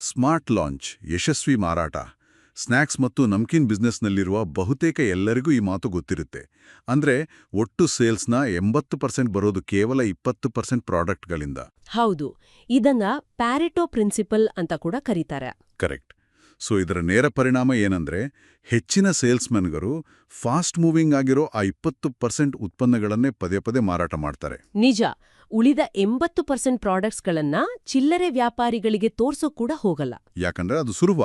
Smart launch, ಯಶಸ್ವಿ ಮಾರಾಟ. Snacks ಮತ್ತು ನಮ್ಕಿನ್ ಬಿಸ್ನೆಸ್ನಲ್ಲಿರುವ ಬಹುತೇಕ ಎಲ್ಲರಿಗೂ ಈ ಮಾತು ಗೊತ್ತಿರುತ್ತೆ. ಅಂದ್ರೆ ಒಟ್ಟು ಸೇಲ್ಸ್ನ 80% ಬರೋದು ಕೇವಲ 20% ಪ್ರಾಡಕ್ಟ್ಗಳಿಂದ. ಹೌದು, ಇದನ್ನ ಪ್ಯಾರೆಟೋ ಪ್ರಿನ್ಸಿಪಲ್ ಅಂತ ಕೂಡ ಕರೀತಾರೆ. ಕರೆಕ್ಟ್. ಸೊ ಇದರ ನೇರ ಪರಿಣಾಮ ಏನಂದ್ರೆ ಹೆಚ್ಚಿನ ಸೇಲ್ಸ್ಮನ್ಗರು ಫಾಸ್ಟ್ ಮೂವಿಂಗ್ ಆಗಿರೋ ಆ 20% ಉತ್ಪನ್ನಗಳನ್ನೇ ಪದೇ ಪದೇ ಮಾರಾಟ ಮಾಡ್ತಾರೆ. ನಿಜ, ಉಳಿದ 80% ಪ್ರಾಡಕ್ಟ್ಸ್ಗಳನ್ನ ಚಿಲ್ಲರೆ ವ್ಯಾಪಾರಿಗಳಿಗೆ ತೋರ್ಸೋ ಕೂಡ ಹೋಗಲ್ಲ. ಯಾಕಂದ್ರೆ ಅದು ಸುಲಭ.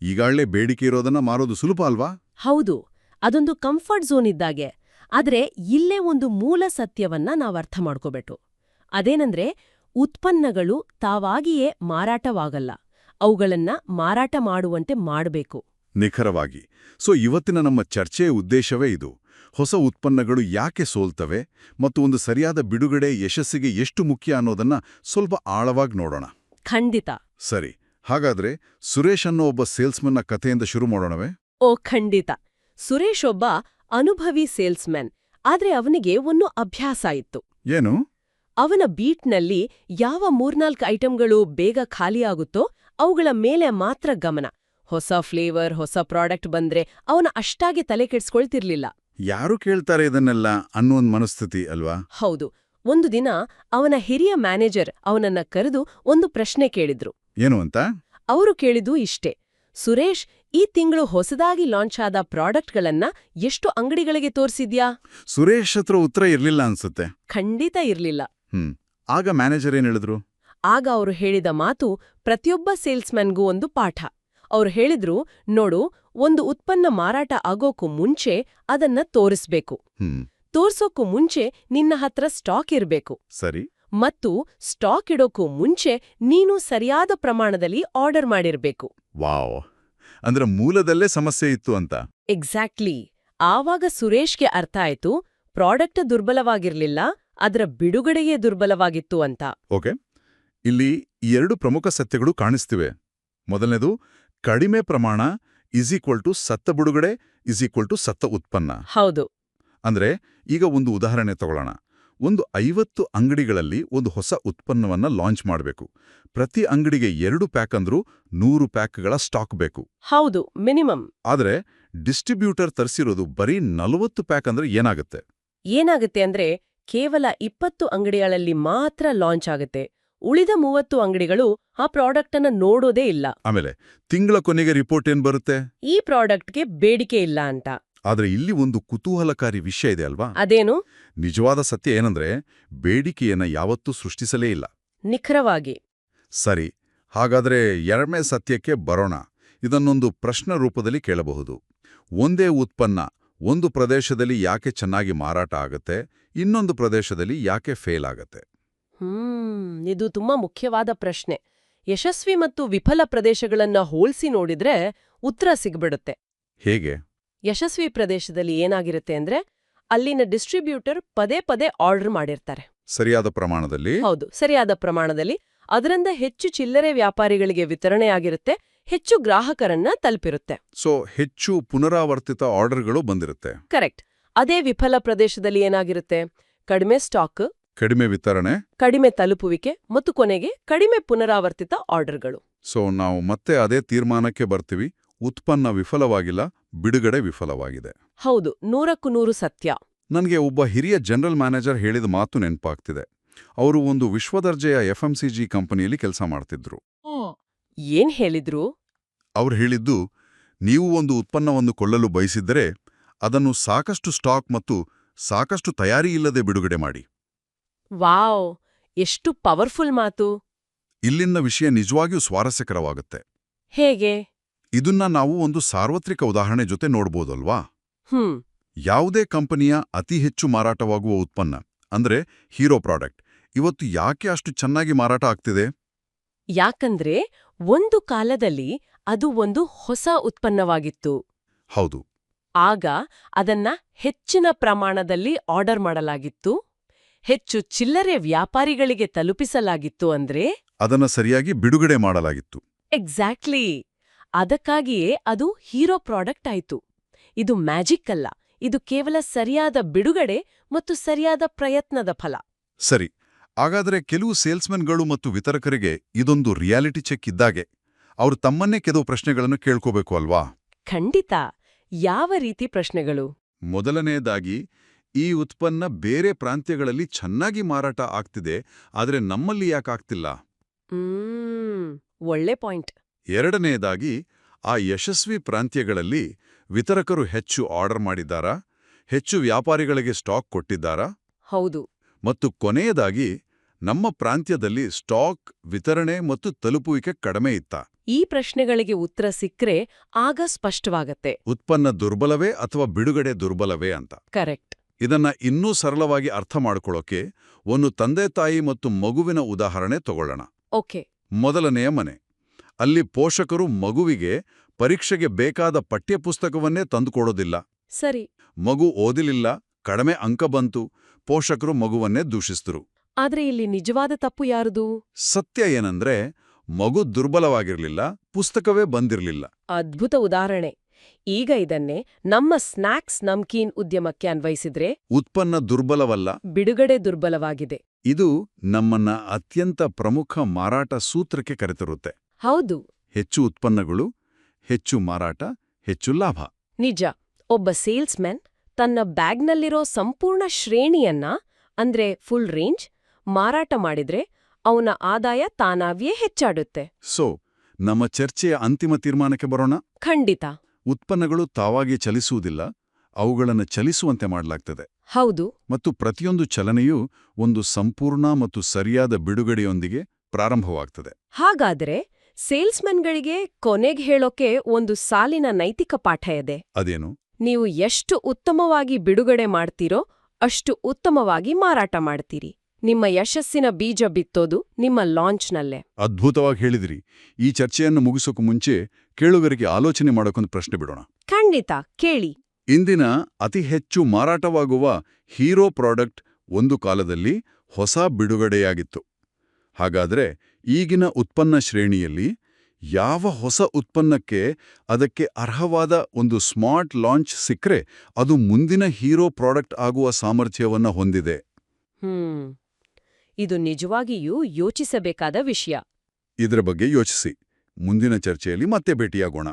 ಈಗಾಗಲೇ ಬೇಡಿಕೆ ಇರೋದನ್ನ ಮಾರೋದು ಸುಲಭ ಅಲ್ವಾ? ಹೌದು, ಅದೊಂದು ಕಂಫರ್ಟ್ ಝೋನ್ ಇದ್ದಾಗೆ. ಆದ್ರೆ ಇಲ್ಲೇ ಒಂದು ಮೂಲ ಸತ್ಯವನ್ನ ನಾವ್ ಅರ್ಥ ಮಾಡ್ಕೋಬೇಕು. ಅದೇನಂದ್ರೆ ಉತ್ಪನ್ನಗಳು ತಾವಾಗಿಯೇ ಮಾರಾಟವಾಗಲ್ಲ, ಅವುಗಳನ್ನ ಮಾರಾಟ ಮಾಡುವಂತೆ ಮಾಡಬೇಕು. ನಿಖರವಾಗಿ. ಸೊ ಇವತ್ತಿನ ನಮ್ಮ ಚರ್ಚೆಯ ಉದ್ದೇಶವೇ ಇದು. ಹೊಸ ಉತ್ಪನ್ನಗಳು ಯಾಕೆ ಸೋಲ್ತವೆ ಮತ್ತು ಒಂದು ಸರಿಯಾದ ಬಿಡುಗಡೆ ಯಶಸ್ಸಿಗೆ ಎಷ್ಟು ಮುಖ್ಯ ಅನ್ನೋದನ್ನ ಸ್ವಲ್ಪ ಆಳವಾಗಿ ನೋಡೋಣ. ಖಂಡಿತ. ಸರಿ, ಹಾಗಾದ್ರೆ ಸುರೇಶ್ ಅನ್ನೋ ಒಬ್ಬ ಸೇಲ್ಸ್ಮನ್ನ ಕಥೆಯಿಂದ ಶುರು ಮಾಡೋಣವೇ? ಓ ಖಂಡಿತ. ಸುರೇಶ್ ಒಬ್ಬ ಅನುಭವಿ ಸೇಲ್ಸ್ಮನ್. ಆದ್ರೆ ಅವನಿಗೆ ಒಂದು ಅಭ್ಯಾಸ ಇತ್ತು. ಏನು? ಅವನ ಬೀಟ್ನಲ್ಲಿ ಯಾವ 3-4 ಐಟಂಗಳು ಬೇಗ ಖಾಲಿಯಾಗುತ್ತೋ ಅವುಗಳ ಮೇಲೆ ಮಾತ್ರ ಗಮನ. ಹೊಸ ಫ್ಲೇವರ್, ಹೊಸ ಪ್ರಾಡಕ್ಟ್ ಬಂದ್ರೆ ಅವನ ಅಷ್ಟಾಗಿ ತಲೆ ಕೆಡ್ಸ್ಕೊಳ್ತಿರ್ಲಿಲ್ಲ. ಯಾರು ಕೇಳ್ತಾರೆ ಇದನ್ನೆಲ್ಲ ಅನ್ನೋ ಒಂದು ಮನಸ್ಥಿತಿ ಅಲ್ವಾ? ಹೌದು. ಒಂದು ದಿನ ಅವನ ಹಿರಿಯ ಮ್ಯಾನೇಜರ್ ಅವನನ್ನ ಕರೆದು ಒಂದು ಪ್ರಶ್ನೆ ಕೇಳಿದ್ರು. ಏನು ಅಂತ? ಅವರು ಕೇಳಿದ್ದು ಇಷ್ಟೇ: ಸುರೇಶ್, ಈ ತಿಂಗಳು ಹೊಸದಾಗಿ ಲಾಂಚ್ ಆದ ಪ್ರಾಡಕ್ಟ್ಗಳನ್ನ ಎಷ್ಟು ಅಂಗಡಿಗಳಿಗೆ ತೋರಿಸಿದ್ಯಾ? ಸುರೇಶ್ ಹತ್ರ ಉತ್ತರ ಇರ್ಲಿಲ್ಲ ಅನ್ಸುತ್ತೆ. ಖಂಡಿತ ಇರ್ಲಿಲ್ಲ. ಆಗ ಮ್ಯಾನೇಜರ್ ಏನ್ ಹೇಳಿದ್ರು? ಆಗ ಅವರು ಹೇಳಿದ ಮಾತು ಪ್ರತಿಯೊಬ್ಬ ಸೇಲ್ಸ್ಮನ್ಗೂ ಒಂದು ಪಾಠ. ಅವ್ರು ಹೇಳಿದ್ರು, ನೋಡು, ಒಂದು ಉತ್ಪನ್ನ ಮಾರಾಟ ಆಗೋಕ್ಕೂ ಮುಂಚೆ ಅದನ್ನ ತೋರಿಸ್ಬೇಕು. ತೋರ್ಸೋಕ್ಕೂ ಮುಂಚೆ ನಿನ್ನ ಹತ್ರ ಸ್ಟಾಕ್ ಇರ್ಬೇಕು. ಸರಿ. ಮತ್ತು ಸ್ಟಾಕ್ ಇಡೋಕ್ಕೂ ಮುಂಚೆ ನೀನು ಸರಿಯಾದ ಪ್ರಮಾಣದಲ್ಲಿ ಆರ್ಡರ್ ಮಾಡಿರ್ಬೇಕು. ವಾವ್! ಅಂದ್ರೆ ಮೂಲದಲ್ಲೇ ಸಮಸ್ಯೆ ಇತ್ತು ಅಂತ. ಎಕ್ಸಾಕ್ಟ್ಲಿ. ಆವಾಗ ಸುರೇಶ್ಗೆ ಅರ್ಥ ಆಯ್ತು, ಪ್ರಾಡಕ್ಟ್ ದುರ್ಬಲವಾಗಿರ್ಲಿಲ್ಲ, ಅದರ ಬಿಡುಗಡೆಯೇ ದುರ್ಬಲವಾಗಿತ್ತು ಅಂತ. ಓಕೆ, ಇಲ್ಲಿ 2 ಪ್ರಮುಖ ಸತ್ಯಗಳು ಕಾಣಿಸ್ತಿವೆ. ಮೊದಲನೇದು, ಕಡಿಮೆ ಪ್ರಮಾಣ = ಸತ್ತ ಬಿಡುಗಡೆ = ಸತ್ತ ಉತ್ಪನ್ನ. ಹೌದು. ಅಂದ್ರೆ ಈಗ ಒಂದು ಉದಾಹರಣೆ ತಗೊಳ್ಳೋಣ. ಒಂದು 50 ಅಂಗಡಿಗಳಲ್ಲಿ ಒಂದು ಹೊಸ ಉತ್ಪನ್ನವನ್ನ ಲಾಂಚ್ ಮಾಡಬೇಕು. ಪ್ರತಿ ಅಂಗಡಿಗೆ 2 ಪ್ಯಾಕ್ ಅಂದ್ರೂ 100 ಪ್ಯಾಕ್ಗಳ ಸ್ಟಾಕ್ ಬೇಕು. ಹೌದು, ಮಿನಿಮಮ್. ಆದ್ರೆ ಡಿಸ್ಟ್ರಿಬ್ಯೂಟರ್ ತರಿಸಿರೋದು ಬರೀ 40 ಪ್ಯಾಕ್ ಅಂದ್ರೆ ಏನಾಗುತ್ತೆ ಅಂದ್ರೆ ಕೇವಲ 20 ಅಂಗಡಿಗಳಲ್ಲಿ ಮಾತ್ರ ಲಾಂಚ್ ಆಗುತ್ತೆ. ಉಳಿದ 30 ಅಂಗಡಿಗಳು ಆ ಪ್ರಾಡಕ್ಟ್ ಅನ್ನ ನೋಡೋದೇ ಇಲ್ಲ. ಆಮೇಲೆ ತಿಂಗಳ ಕೊನೆಗೆ ರಿಪೋರ್ಟ್ ಏನ್ ಬರುತ್ತೆ? ಈ ಪ್ರಾಡಕ್ಟ್ಗೆ ಬೇಡಿಕೆ ಇಲ್ಲ ಅಂತ. ಆದ್ರೆ ಇಲ್ಲಿ ಒಂದು ಕುತೂಹಲಕಾರಿ ವಿಷಯ ಇದೆ ಅಲ್ವಾ? ಅದೇನು? ನಿಜವಾದ ಸತ್ಯ ಏನಂದ್ರೆ ಬೇಡಿಕೆಯನ್ನ ಯಾವತ್ತೂ ಸೃಷ್ಟಿಸಲೇ ಇಲ್ಲ. ನಿಖರವಾಗಿ. ಸರಿ, ಹಾಗಾದ್ರೆ ಎರಡನೇ ಸತ್ಯಕ್ಕೆ ಬರೋಣ. ಇದನ್ನೊಂದು ಪ್ರಶ್ನ ರೂಪದಲ್ಲಿ ಕೇಳಬಹುದು. ಒಂದೇ ಉತ್ಪನ್ನ ಒಂದು ಪ್ರದೇಶದಲ್ಲಿ ಯಾಕೆ ಚೆನ್ನಾಗಿ ಮಾರಾಟ ಆಗತ್ತೆ, ಇನ್ನೊಂದು ಪ್ರದೇಶದಲ್ಲಿ ಯಾಕೆ ಫೇಲ್ ಆಗತ್ತೆ? ಇದು ತುಂಬಾ ಮುಖ್ಯವಾದ ಪ್ರಶ್ನೆ. ಯಶಸ್ವಿ ಮತ್ತು ವಿಫಲ ಪ್ರದೇಶಗಳನ್ನ ಹೋಲ್ಸಿ ನೋಡಿದ್ರೆ ಉತ್ತರ ಸಿಗ್ಬಿಡುತ್ತೆ. ಹೇಗೆ? ಯಶಸ್ವಿ ಪ್ರದೇಶದಲ್ಲಿ ಏನಾಗಿರುತ್ತೆ ಅಂದ್ರೆ ಅಲ್ಲಿನ ಡಿಸ್ಟ್ರಿಬ್ಯೂಟರ್ ಪದೇ ಪದೇ ಆರ್ಡರ್ ಮಾಡಿರ್ತಾರೆ. ಸರಿಯಾದ ಪ್ರಮಾಣದಲ್ಲಿ? ಹೌದು, ಸರಿಯಾದ ಪ್ರಮಾಣದಲ್ಲಿ. ಅದರಿಂದ ಹೆಚ್ಚು ಚಿಲ್ಲರೆ ವ್ಯಾಪಾರಿಗಳಿಗೆ ವಿತರಣೆಯಾಗಿರುತ್ತೆ, ಹೆಚ್ಚು ಗ್ರಾಹಕರನ್ನ ತಲುಪಿರುತ್ತೆ. ಸೊ ಹೆಚ್ಚು ಪುನರಾವರ್ತಿತ ಆರ್ಡರ್ಗಳು ಬಂದಿರುತ್ತೆ. ಕರೆಕ್ಟ್. ಅದೇ ವಿಫಲ ಪ್ರದೇಶದಲ್ಲಿ ಏನಾಗಿರುತ್ತೆ? ಕಡಿಮೆ ಸ್ಟಾಕ್, ಕಡಿಮೆ ವಿತರಣೆ, ಕಡಿಮೆ ತಲುಪುವಿಕೆ ಮತ್ತು ಕೊನೆಗೆ ಕಡಿಮೆ ಪುನರಾವರ್ತಿತ ಆರ್ಡರ್ಗಳು. ಸೊ ನಾವು ಮತ್ತೆ ಅದೇ ತೀರ್ಮಾನಕ್ಕೆ ಬರ್ತೀವಿ. ಉತ್ಪನ್ನ ವಿಫಲವಾಗಿಲ್ಲ, ಬಿಡುಗಡೆ ವಿಫಲವಾಗಿದೆ. ಹೌದು, 100ಕ್ಕೂ 100 ಸತ್ಯ. ನನಗೆ ಒಬ್ಬ ಹಿರಿಯ ಜನರಲ್ ಮ್ಯಾನೇಜರ್ ಹೇಳಿದ ಮಾತು ನೆನಪಾಗ್ತಿದೆ. ಅವರು ಒಂದು ವಿಶ್ವದರ್ಜೆಯ FMCG ಕಂಪನಿಯಲ್ಲಿ ಕೆಲಸ ಮಾಡ್ತಿದ್ರು. ಏನ್ ಹೇಳಿದ್ರು? ಅವ್ರು ಹೇಳಿದ್ದು, ನೀವು ಒಂದು ಉತ್ಪನ್ನವನ್ನು ಕೊಳ್ಳಲು ಬಯಸಿದ್ದರೆ ಅದನ್ನು ಸಾಕಷ್ಟು ಸ್ಟಾಕ್ ಮತ್ತು ಸಾಕಷ್ಟು ತಯಾರಿ ಇಲ್ಲದೆ ಬಿಡುಗಡೆ ಮಾಡಿ. ವಾವ್, ಎಷ್ಟು ಪವರ್ಫುಲ್ ಮಾತು! ಇಲ್ಲಿನ ವಿಷಯ ನಿಜವಾಗಿಯೂ ಸ್ವಾರಸ್ಯಕರವಾಗುತ್ತೆ. ಹೇಗೆ? ಇದನ್ನ ನಾವು ಒಂದು ಸಾರ್ವತ್ರಿಕ ಉದಾಹರಣೆ ಜೊತೆ ನೋಡ್ಬೋದಲ್ವಾ? ಯಾವುದೇ ಕಂಪನಿಯ ಅತಿ ಹೆಚ್ಚು ಮಾರಾಟವಾಗುವ ಉತ್ಪನ್ನ ಅಂದ್ರೆ ಹೀರೋ ಪ್ರಾಡಕ್ಟ್ ಇವತ್ತು ಯಾಕೆ ಅಷ್ಟು ಚೆನ್ನಾಗಿ ಮಾರಾಟ ಆಗ್ತಿದೆ? ಯಾಕಂದ್ರೆ ಒಂದು ಕಾಲದಲ್ಲಿ ಅದು ಒಂದು ಹೊಸ ಉತ್ಪನ್ನವಾಗಿತ್ತು. ಹೌದು. ಆಗ ಅದನ್ನ ಹೆಚ್ಚಿನ ಪ್ರಮಾಣದಲ್ಲಿ ಆರ್ಡರ್ ಮಾಡಲಾಗಿತ್ತು, ಹೆಚ್ಚು ಚಿಲ್ಲರೆ ವ್ಯಾಪಾರಿಗಳಿಗೆ ತಲುಪಿಸಲಾಗಿತ್ತು. ಅಂದ್ರೆ ಅದನ್ನ ಸರಿಯಾಗಿ ಬಿಡುಗಡೆ ಮಾಡಲಾಗಿತ್ತು. ಎಕ್ಸಾಕ್ಟ್ಲಿ. ಅದಕ್ಕಾಗಿಯೇ ಅದು ಹೀರೋ ಪ್ರಾಡಕ್ಟ್ ಆಯ್ತು. ಇದು ಮ್ಯಾಜಿಕ್ ಅಲ್ಲ, ಇದು ಕೇವಲ ಸರಿಯಾದ ಬಿಡುಗಡೆ ಮತ್ತು ಸರಿಯಾದ ಪ್ರಯತ್ನದ ಫಲ. ಸರಿ, ಹಾಗಾದ್ರೆ ಕೆಲವು ಸೇಲ್ಸ್ಮನ್ಗಳು ಮತ್ತು ವಿತರಕರಿಗೆ ಇದೊಂದು ರಿಯಾಲಿಟಿ ಚೆಕ್ ಇದ್ದಾಗೆ. ಅವ್ರು ತಮ್ಮನ್ನೇ ಕೆಲವು ಪ್ರಶ್ನೆಗಳನ್ನು ಕೇಳ್ಕೋಬೇಕು ಅಲ್ವಾ? ಖಂಡಿತ. ಯಾವ ರೀತಿ ಪ್ರಶ್ನೆಗಳು? ಮೊದಲನೆಯದಾಗಿ, ಈ ಉತ್ಪನ್ನ ಬೇರೆ ಪ್ರಾಂತ್ಯಗಳಲ್ಲಿ ಚೆನ್ನಾಗಿ ಮಾರಾಟ ಆಗ್ತಿದೆ, ಆದರೆ ನಮ್ಮಲ್ಲಿ ಯಾಕಾಗ್ತಿಲ್ಲ? ಒಳ್ಳೆ ಪಾಯಿಂಟ್. ಎರಡನೆಯದಾಗಿ, ಆ ಯಶಸ್ವಿ ಪ್ರಾಂತ್ಯಗಳಲ್ಲಿ ವಿತರಕರು ಹೆಚ್ಚು ಆರ್ಡರ್ ಮಾಡಿದ್ದಾರಾ? ಹೆಚ್ಚು ವ್ಯಾಪಾರಿಗಳಿಗೆ ಸ್ಟಾಕ್ ಕೊಟ್ಟಿದ್ದಾರಾ? ಹೌದು. ಮತ್ತು ಕೊನೆಯದಾಗಿ, ನಮ್ಮ ಪ್ರಾಂತ್ಯದಲ್ಲಿ ಸ್ಟಾಕ್, ವಿತರಣೆ ಮತ್ತು ತಲುಪುವಿಕೆ ಕಡಿಮೆ ಇತ್ತಾ? ಈ ಪ್ರಶ್ನೆಗಳಿಗೆ ಉತ್ತರ ಸಿಕ್ಕ್ರೆ ಆಗ ಸ್ಪಷ್ಟವಾಗತ್ತೆ. ಉತ್ಪನ್ನ ದುರ್ಬಲವೇ ಅಥವಾ ಬಿಡುಗಡೆ ದುರ್ಬಲವೇ ಅಂತ. ಕರೆಕ್ಟ್. ಇದನ್ನ ಇನ್ನೂ ಸರಳವಾಗಿ ಅರ್ಥ ಮಾಡ್ಕೊಳ್ಳೋಕೆ ಒಂದು ತಂದೆ-ತಾಯಿ ಮತ್ತು ಮಗುವಿನ ಉದಾಹರಣೆ ತಗೊಳ್ಳೋಣ. ಓಕೆ. ಮೊದಲನೆಯ ಮನೆ. ಅಲ್ಲಿ ಪೋಷಕರು ಮಗುವಿಗೆ ಪರೀಕ್ಷೆಗೆ ಬೇಕಾದ ಪಠ್ಯಪುಸ್ತಕವನ್ನೇ ತಂದುಕೊಡೋದಿಲ್ಲ. ಸರಿ. ಮಗು ಓದಿಲಿಲ್ಲ, ಕಡಿಮೆ ಅಂಕ ಬಂತು, ಪೋಷಕರು ಮಗುವನ್ನೇ ದೂಷಿಸಿದ್ರು. ಆದ್ರೆ ಇಲ್ಲಿ ನಿಜವಾದ ತಪ್ಪು ಯಾರದು? ಸತ್ಯ ಏನಂದ್ರೆ, ಮಗು ದುರ್ಬಲವಾಗಿರ್ಲಿಲ್ಲ, ಪುಸ್ತಕವೇ ಬಂದಿರ್ಲಿಲ್ಲ. ಅದ್ಭುತ ಉದಾಹರಣೆ. ಈಗ ಇದನ್ನೇ ನಮ್ಮ ಸ್ನ್ಯಾಕ್ಸ್ ನಮ್ಕೀನ್ ಉದ್ಯಮಕ್ಕೆ ಅನ್ವಯಿಸಿದ್ರೆ, ಉತ್ಪನ್ನ ದುರ್ಬಲವಲ್ಲ, ಬಿಡುಗಡೆ ದುರ್ಬಲವಾಗಿದೆ. ಇದು ನಮ್ಮನ್ನ ಅತ್ಯಂತ ಪ್ರಮುಖ ಮಾರಾಟ ಸೂತ್ರಕ್ಕೆ ಕರೆತರುತ್ತೆ. ಹೌದು. ಹೆಚ್ಚು ಉತ್ಪನ್ನಗಳು, ಹೆಚ್ಚು ಮಾರಾಟ, ಹೆಚ್ಚು ಲಾಭ. ನಿಜ. ಒಬ್ಬ ಸೇಲ್ಸ್ಮನ್ ತನ್ನ ಬ್ಯಾಗ್ನಲ್ಲಿರೋ ಸಂಪೂರ್ಣ ಶ್ರೇಣಿಯನ್ನ, ಅಂದ್ರೆ ಫುಲ್ ರೇಂಜ್, ಮಾರಾಟ ಮಾಡಿದ್ರೆ ಅವನ ಆದಾಯ ತಾನಾಗಿಯೇ ಹೆಚ್ಚಾಡುತ್ತೆ. ಸೊ, ನಮ್ಮ ಚರ್ಚೆಯ ಅಂತಿಮ ತೀರ್ಮಾನಕ್ಕೆ ಬರೋಣ. ಖಂಡಿತ. ಉತ್ಪನ್ನಗಳು ತಾವಾಗಿ ಚಲಿಸುವುದಿಲ್ಲ, ಅವುಗಳನ್ನು ಚಲಿಸುವಂತೆ ಮಾಡಲಾಗ್ತದೆ. ಹೌದು. ಮತ್ತು ಪ್ರತಿಯೊಂದು ಚಲನೆಯೂ ಒಂದು ಸಂಪೂರ್ಣ ಮತ್ತು ಸರಿಯಾದ ಬಿಡುಗಡೆಯೊಂದಿಗೆ ಪ್ರಾರಂಭವಾಗ್ತದೆ. ಹಾಗಾದ್ರೆ ಸೇಲ್ಸ್ಮನ್ಗಳಿಗೆ ಕೊನೆಗೆ ಹೇಳೋಕೆ ಒಂದು ಸಾಲಿನ ನೈತಿಕ ಪಾಠ ಇದೆ. ಅದೇನು? ನೀವು ಎಷ್ಟು ಉತ್ತಮವಾಗಿ ಬಿಡುಗಡೆ ಮಾಡ್ತೀರೋ ಅಷ್ಟು ಉತ್ತಮವಾಗಿ ಮಾರಾಟ ಮಾಡ್ತೀರಿ. ನಿಮ್ಮ ಯಶಸ್ಸಿನ ಬೀಜ ಬಿತ್ತೋದು ನಿಮ್ಮ ಲಾಂಚ್ನಲ್ಲೇ. ಅದ್ಭುತವಾಗಿ ಹೇಳಿದ್ರಿ. ಈ ಚರ್ಚೆಯನ್ನು ಮುಗಿಸೋಕು ಮುಂಚೆ ಕೇಳುಗರಿಗೆ ಆಲೋಚನೆ ಮಾಡೋಕೊಂದು ಪ್ರಶ್ನೆ ಬಿಡೋಣ. ಖಂಡಿತ, ಕೇಳಿ. ಇಂದಿನ ಅತಿ ಹೆಚ್ಚು ಮಾರಾಟವಾಗುವ ಹೀರೋ ಪ್ರಾಡಕ್ಟ್ ಒಂದು ಕಾಲದಲ್ಲಿ ಹೊಸ ಬಿಡುಗಡೆಯಾಗಿತ್ತು. ಹಾಗಾದ್ರೆ ಈಗಿನ ಉತ್ಪನ್ನ ಶ್ರೇಣಿಯಲ್ಲಿ ಯಾವ ಹೊಸ ಉತ್ಪನ್ನಕ್ಕೆ ಅದಕ್ಕೆ ಅರ್ಹವಾದ ಒಂದು ಸ್ಮಾರ್ಟ್ ಲಾಂಚ್ ಸಿಕ್ಕರೆ ಅದು ಮುಂದಿನ ಹೀರೋ ಪ್ರಾಡಕ್ಟ್ ಆಗುವ ಸಾಮರ್ಥ್ಯವನ್ನ ಹೊಂದಿದೆ? ಇದು ನಿಜವಾಗಿಯೂ ಯೋಚಿಸಬೇಕಾದ ವಿಷಯ. ಇದರ ಬಗ್ಗೆ ಯೋಚಿಸಿ. ಮುಂದಿನ ಚರ್ಚೆಯಲ್ಲಿ ಮತ್ತೆ ಭೇಟಿಯಾಗೋಣ.